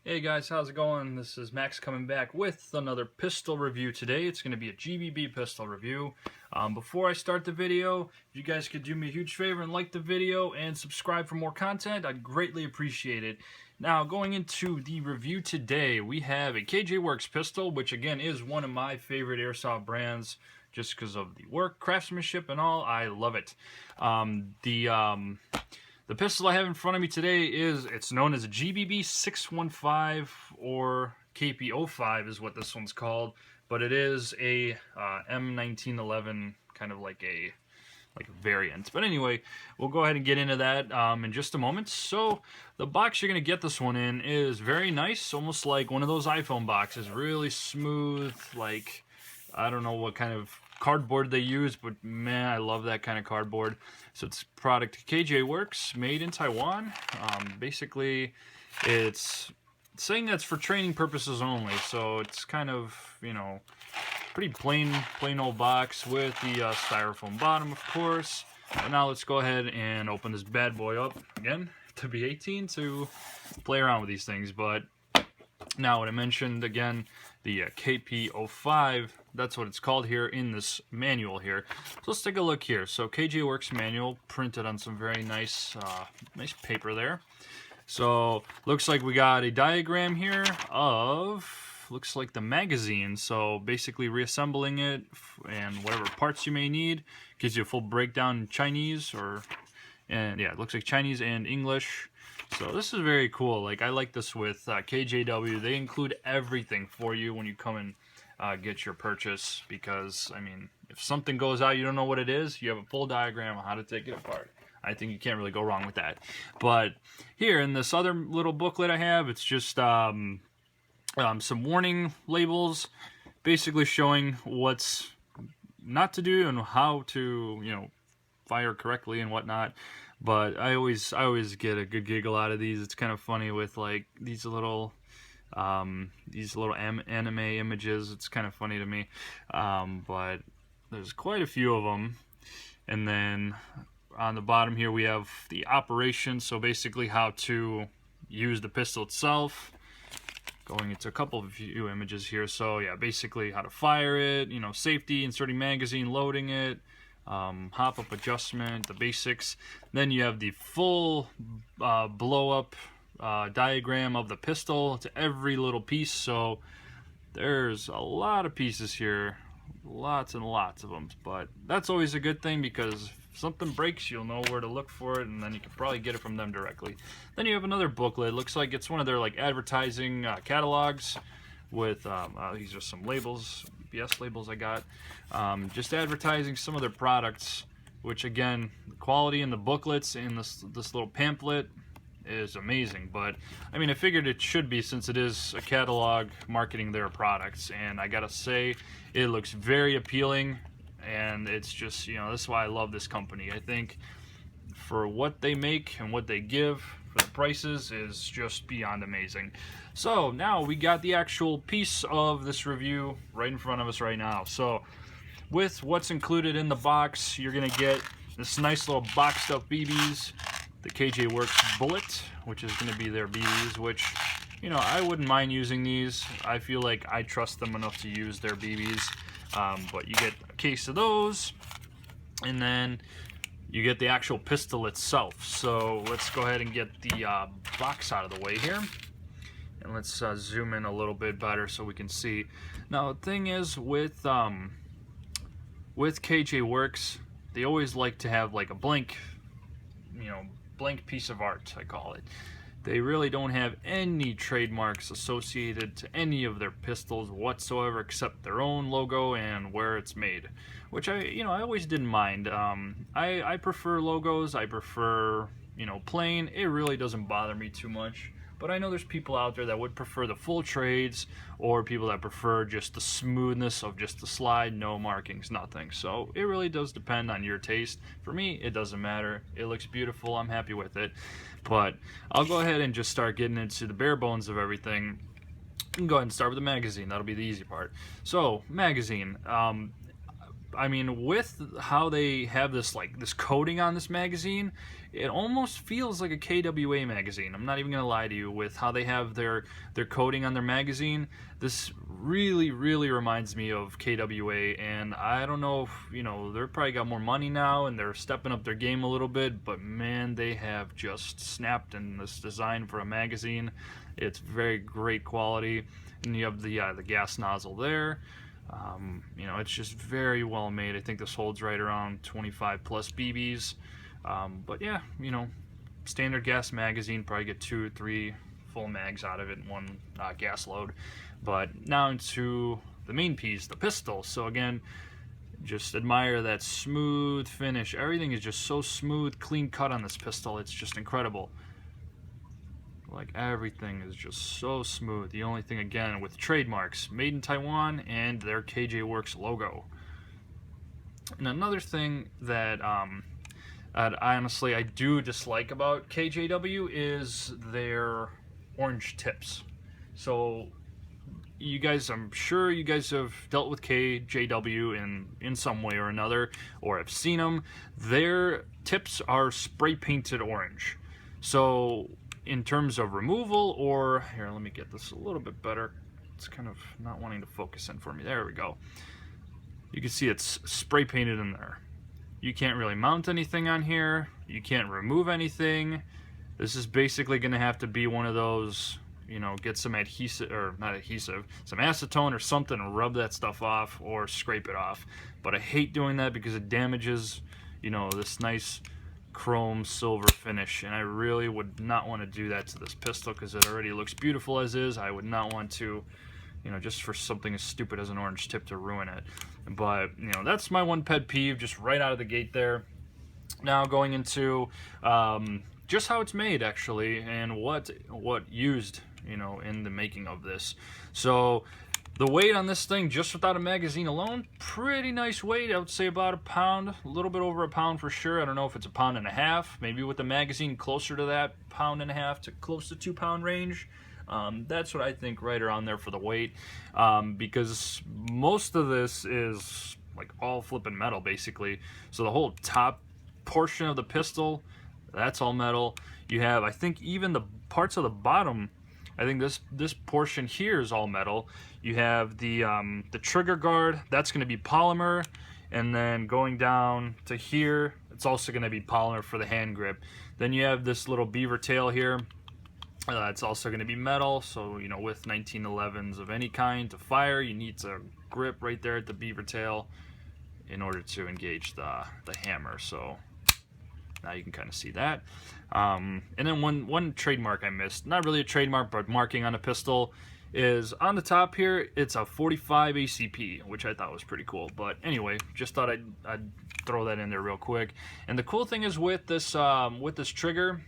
Hey guys, how's it going? This is Max coming back with another pistol review today. It's going to be a GBB pistol review. Before I start the video, if you guys could do me a huge favor and like the video and subscribe for more content, I'd greatly appreciate it. Now, going into the review today, we have a KJ Works pistol, which again is one of my favorite airsoft brands just because of the work, craftsmanship, and all. I love it. The pistol I have in front of me today it's known as a GBB 615 or KP05 is what this one's called, but it is a M1911 kind of like a variant. But anyway, we'll go ahead and get into that in just a moment. So the box you're going to get this one in is very nice, almost like one of those iPhone boxes, really smooth, like I don't know what kind of cardboard they use, but man, I love that kind of cardboard. So it's product KJ Works, made in Taiwan. Basically, it's saying that's for training purposes only. So it's kind of, you know, pretty plain old box with the styrofoam bottom, of course. But now let's go ahead and open this bad boy up again. To be 18 to play around with these things, but now what I mentioned again, the KP05, that's what it's called here in this manual here. So let's take a look here. So KJ Works manual printed on some very nice nice paper there. So looks like we got a diagram here of, looks like the magazine. So basically reassembling it and whatever parts you may need. Gives you a full breakdown in Chinese and yeah, it looks like Chinese and English. So this is very cool. Like, I like this with KJW. They include everything for you when you come and get your purchase, because I mean, if something goes out, you don't know what it is, you have a full diagram on how to take it apart. I think you can't really go wrong with that. But here in this other little booklet I have, it's just some warning labels, basically showing what's not to do and how to, you know, fire correctly and whatnot. But I always get a good giggle out of these. It's kind of funny with like these little anime images. It's kind of funny to me. But there's quite a few of them. And then on the bottom here we have the operation. So basically how to use the pistol itself. Going into a few images here. So yeah, basically how to fire it. You know, safety, inserting magazine, loading it. Hop-up adjustment, the basics. Then you have the full blow-up diagram of the pistol to every little piece. So there's a lot of pieces here, lots and lots of them. But that's always a good thing, because if something breaks, you'll know where to look for it, and then you can probably get it from them directly. Then you have another booklet. It looks like it's one of their like advertising catalogs with these are some labels, BS labels I got, just advertising some of their products, which again, the quality in the booklets in this little pamphlet is amazing. But I mean, I figured it should be, since it is a catalog marketing their products, and I gotta say, it looks very appealing, and it's just, you know, this is why I love this company. I think for what they make and what they give for the prices is just beyond amazing. So now we got the actual piece of this review right in front of us right now. So with what's included in the box, you're gonna get this nice little boxed up BBs, the KJ Works Bullet, which is gonna be their BBs, which, you know, I wouldn't mind using these. I feel like I trust them enough to use their BBs. But you get a case of those, and then you get the actual pistol itself. So let's go ahead and get the box out of the way here. And let's zoom in a little bit better so we can see. Now the thing is with KJ Works, they always like to have like a blank, you know, blank piece of art, I call it. They really don't have any trademarks associated to any of their pistols whatsoever, except their own logo and where it's made, which I always didn't mind. I prefer logos. I prefer, you know, plain. It really doesn't bother me too much. But I know there's people out there that would prefer the full trades, or people that prefer just the smoothness of just the slide, no markings, nothing. So it really does depend on your taste. For me, it doesn't matter. It looks beautiful. I'm happy with it. But I'll go ahead and just start getting into the bare bones of everything. You can go ahead and start with the magazine. That'll be the easy part. So, magazine. I mean, with how they have this this coating on this magazine, it almost feels like a KWA magazine. I'm not even gonna lie to you, with how they have their coating on their magazine. This really reminds me of KWA, and I don't know if, you know, they're probably got more money now and they're stepping up their game a little bit, but man, they have just snapped in this design for a magazine. It's very great quality, and you have the gas nozzle there. You know, it's just very well made. I think this holds right around 25 plus BBs. But yeah, you know, standard gas magazine, probably get 2 or 3 full mags out of it in one gas load. But now into the main piece, the pistol. So again, just admire that smooth finish. Everything is just so smooth, clean cut on this pistol. It's just incredible. Like, everything is just so smooth. The only thing, again, with trademarks, made in Taiwan and their KJ Works logo. And another thing that honestly I do dislike about KJW is their orange tips. So you guys, I'm sure you guys have dealt with KJW in some way or another, or have seen them. Their tips are spray painted orange. So in terms of removal, or here, let me get this a little bit better. It's kind of not wanting to focus in for me. There we go. You can see it's spray painted in there. You can't really mount anything on here. You can't remove anything. This is basically going to have to be one of those, you know, get some adhesive, or not adhesive, some acetone or something, and rub that stuff off or scrape it off. But I hate doing that because it damages, you know, this nice chrome silver finish, and I really would not want to do that to this pistol because it already looks beautiful as is. I would not want to, you know, just for something as stupid as an orange tip, to ruin it. But, you know, that's my one pet peeve, just right out of the gate there. Now going into just how it's made, actually, and what used, you know, in the making of this. So the weight on this thing, just without a magazine alone, pretty nice weight. I would say about a pound, a little bit over a pound for sure. I don't know if it's a pound and a half. Maybe with the magazine closer to that, pound and a half to close to 2 pound range. That's what I think, right around there for the weight, because most of this is like all flipping metal basically. So the whole top portion of the pistol, that's all metal. You have, I think, even the parts of the bottom, I think this portion here is all metal. You have the trigger guard, that's going to be polymer, and then going down to here, it's also going to be polymer for the hand grip. Then you have this little beaver tail here. It's also going to be metal, so, you know, with 1911s of any kind to fire, you need to grip right there at the beaver tail in order to engage the hammer. So now you can kind of see that. And then one trademark I missed, not really a trademark, but marking on a pistol, is on the top here, it's a 45 ACP, which I thought was pretty cool. But anyway, just thought I'd throw that in there real quick. And the cool thing is with this trigger,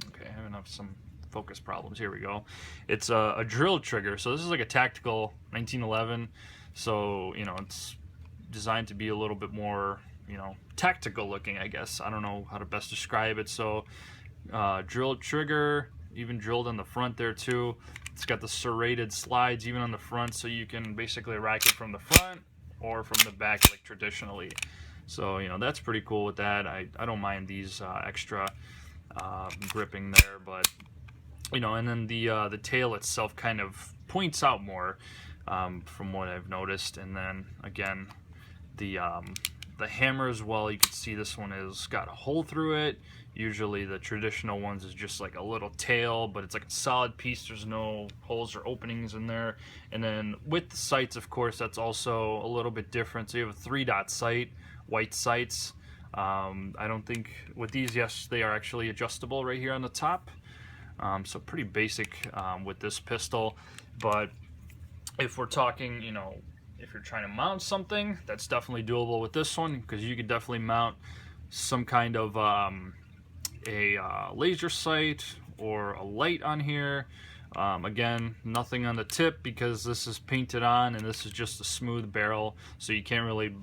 okay, I have some focus problems. Here we go. It's a drill trigger, so this is like a tactical 1911. So, you know, it's designed to be a little bit more, you know, tactical looking, I guess. I don't know how to best describe it. So drilled trigger, even drilled on the front there too. It's got the serrated slides even on the front, so you can basically rack it from the front or from the back like traditionally. So, you know, that's pretty cool with that. I don't mind these extra gripping there, but, you know, and then the tail itself kind of points out more from what I've noticed. And then again, the hammer as well, you can see this one has got a hole through it. Usually the traditional ones is just like a little tail, but it's like a solid piece. There's no holes or openings in there. And then with the sights, of course, that's also a little bit different. So you have a 3-dot sight, white sights. I don't think with these, yes, they are actually adjustable right here on the top. So pretty basic with this pistol. But if we're talking, you know, if you're trying to mount something, that's definitely doable with this one, because you could definitely mount some kind of a laser sight or a light on here. Again, nothing on the tip because this is painted on and this is just a smooth barrel, so you can't really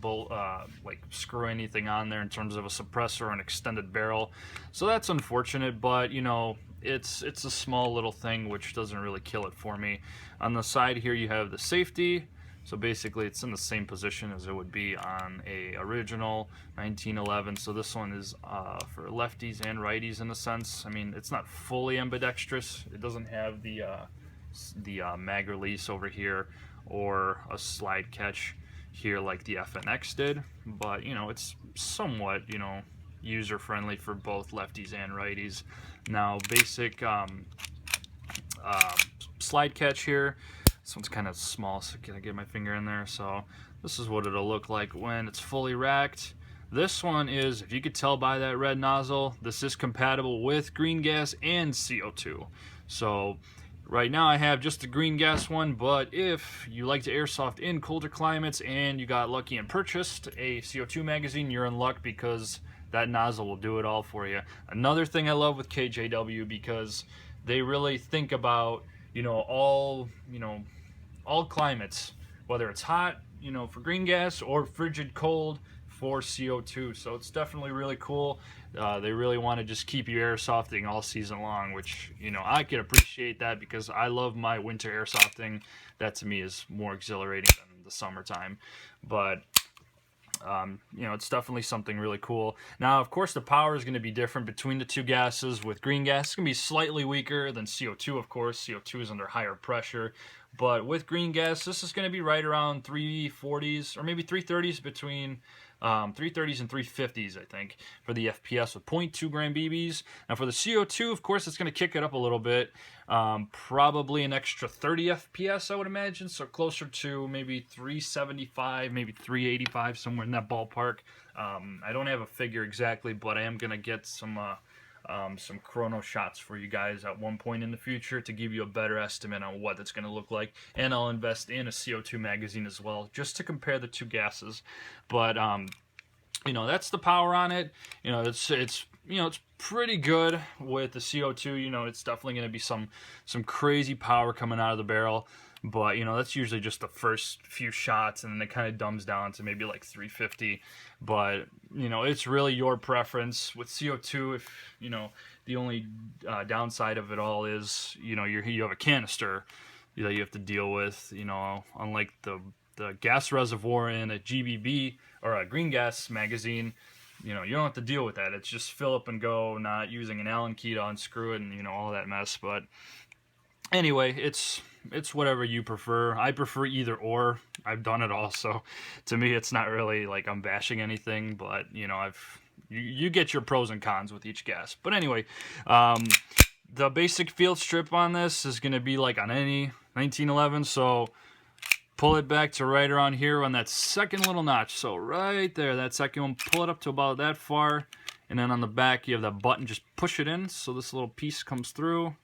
like screw anything on there in terms of a suppressor or an extended barrel. So that's unfortunate, but, you know, it's a small little thing which doesn't really kill it for me. On the side here you have the safety. So basically it's in the same position as it would be on a original 1911. So this one is for lefties and righties in a sense. I mean, it's not fully ambidextrous. It doesn't have the mag release over here or a slide catch here like the FNX did, but you know, it's somewhat, you know, user friendly for both lefties and righties. Now basic slide catch here. This one's kind of small, so can I get my finger in there? So this is what it'll look like when it's fully racked. This one is, if you could tell by that red nozzle, this is compatible with green gas and CO2. So right now I have just the green gas one, but if you like to airsoft in colder climates and you got lucky and purchased a CO2 magazine, you're in luck because that nozzle will do it all for you. Another thing I love with KJW, because they really think about, you know, all climates, whether it's hot, you know, for green gas, or frigid cold for CO2. So it's definitely really cool. They really want to just keep you airsofting all season long, which, you know, I could appreciate that because I love my winter airsofting. That to me is more exhilarating than the summertime. But you know, it's definitely something really cool. Now, of course, the power is going to be different between the two gases. With green gas, it's going to be slightly weaker than CO2, of course. CO2 is under higher pressure. But with green gas, this is going to be right around 340s or maybe 330s, between 330s and 350s, I think, for the FPS with 0.2 gram BBs. Now for the CO2, of course, it's going to kick it up a little bit. Probably an extra 30 FPS, I would imagine. So closer to maybe 375, maybe 385, somewhere in that ballpark. I don't have a figure exactly, but I am going to get some chrono shots for you guys at one point in the future to give you a better estimate on what it's going to look like. And I'll invest in a CO2 magazine as well, just to compare the two gases. But you know, that's the power on it. You know, it's you know, it's pretty good with the CO2. You know, it's definitely going to be some crazy power coming out of the barrel. But, you know, that's usually just the first few shots, and then it kind of dumbs down to maybe like 350. But, you know, it's really your preference. With CO2, if, you know, the only downside of it all is, you know, you have a canister that you have to deal with. You know, unlike the gas reservoir in a GBB or a green gas magazine, you know, you don't have to deal with that. It's just fill up and go, not using an Allen key to unscrew it and, you know, all that mess. But anyway, it's whatever you prefer. I prefer either or. I've done it all, so to me it's not really like I'm bashing anything, but you know, you get your pros and cons with each gas. But anyway, the basic field strip on this is going to be like on any 1911, so pull it back to right around here on that second little notch. So right there, that second one, pull it up to about that far, and then on the back you have that button, just push it in so this little piece comes through.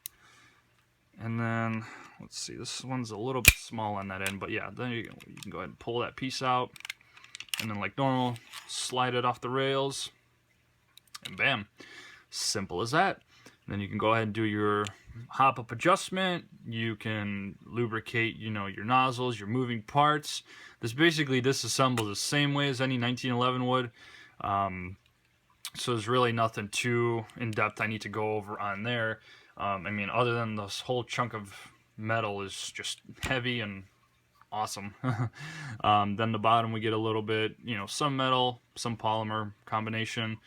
And then, let's see, this one's a little bit small on that end, but yeah, then you can go ahead and pull that piece out, and then like normal, slide it off the rails, and bam, simple as that. And then you can go ahead and do your hop-up adjustment. You can lubricate, you know, your nozzles, your moving parts. This basically disassembles the same way as any 1911 would. So there's really nothing too in-depth I need to go over on there. I mean, other than this whole chunk of metal is just heavy and awesome. Then the bottom we get a little bit, you know, some metal, some polymer combination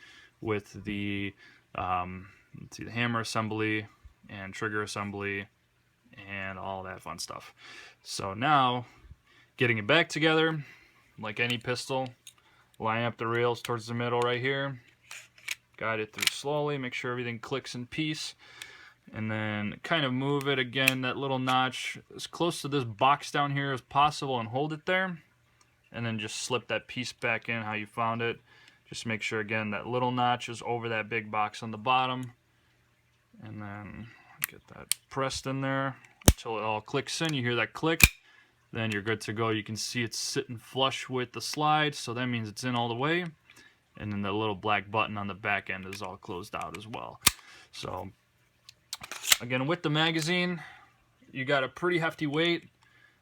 with the, let's see, the hammer assembly and trigger assembly and all that fun stuff. So now, getting it back together, like any pistol, line up the rails towards the middle right here, guide it through slowly, make sure everything clicks in piece. And then kind of move it again, that little notch, as close to this box down here as possible, and hold it there. And then just slip that piece back in how you found it. Just make sure, again, that little notch is over that big box on the bottom. And then get that pressed in there until it all clicks in. You hear that click, then you're good to go. You can see it's sitting flush with the slide, so that means it's in all the way. And then the little black button on the back end is all closed out as well. So again, with the magazine, you got a pretty hefty weight.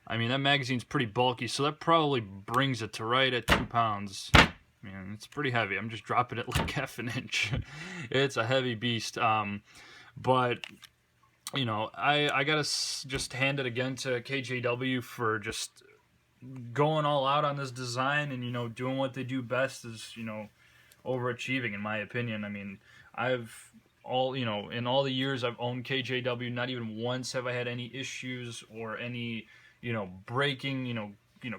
I mean, that magazine's pretty bulky, so that probably brings it to right at 2 pounds. I mean, it's pretty heavy. I'm just dropping it like half an inch. It's a heavy beast. But, you know, I gotta just hand it again to KJW for just going all out on this design and, doing what they do best is, overachieving in my opinion. I mean, I've in all the years I've owned KJW, not even once have I had any issues or any, breaking,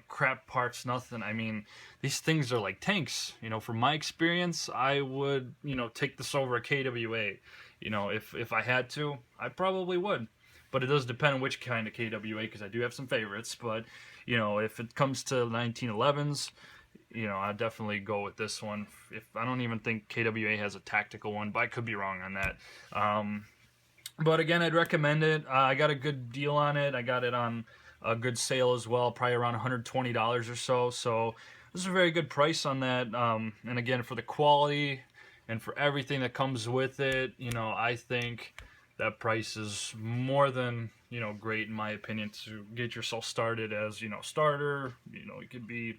crap parts, nothing. I mean, these things are like tanks. From my experience, I would, take this over a KWA. If I had to, I probably would. But it does depend on which kind of KWA, because I do have some favorites. But, if it comes to 1911s, I'd definitely go with this one. If I don't even think KWA has a tactical one, but I could be wrong on that. But again, I'd recommend it. I got a good deal on it. I got it on a good sale as well, probably around $120 or so. So this is a very good price on that. And again, for the quality and for everything that comes with it, I think that price is more than, great in my opinion to get yourself started as, starter. It could be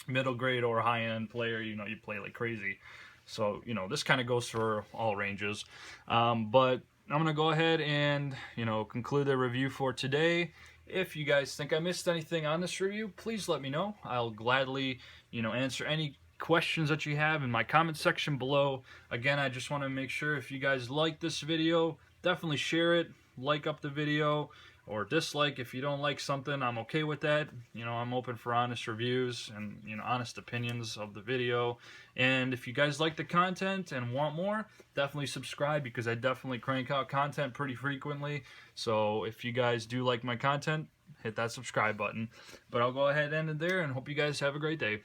middle grade or high end player, you play like crazy. So, this kind of goes for all ranges. But I'm going to go ahead and, conclude the review for today. If you guys think I missed anything on this review, please let me know. I'll gladly, answer any questions that you have in my comment section below. Again, I just want to make sure if you guys like this video, definitely share it, like up the video, or dislike. If you don't like something, I'm okay with that. I'm open for honest reviews and, honest opinions of the video. And if you guys like the content and want more, definitely subscribe, because I definitely crank out content pretty frequently. So if you guys do like my content, hit that subscribe button. But I'll go ahead and end it there, and hope you guys have a great day.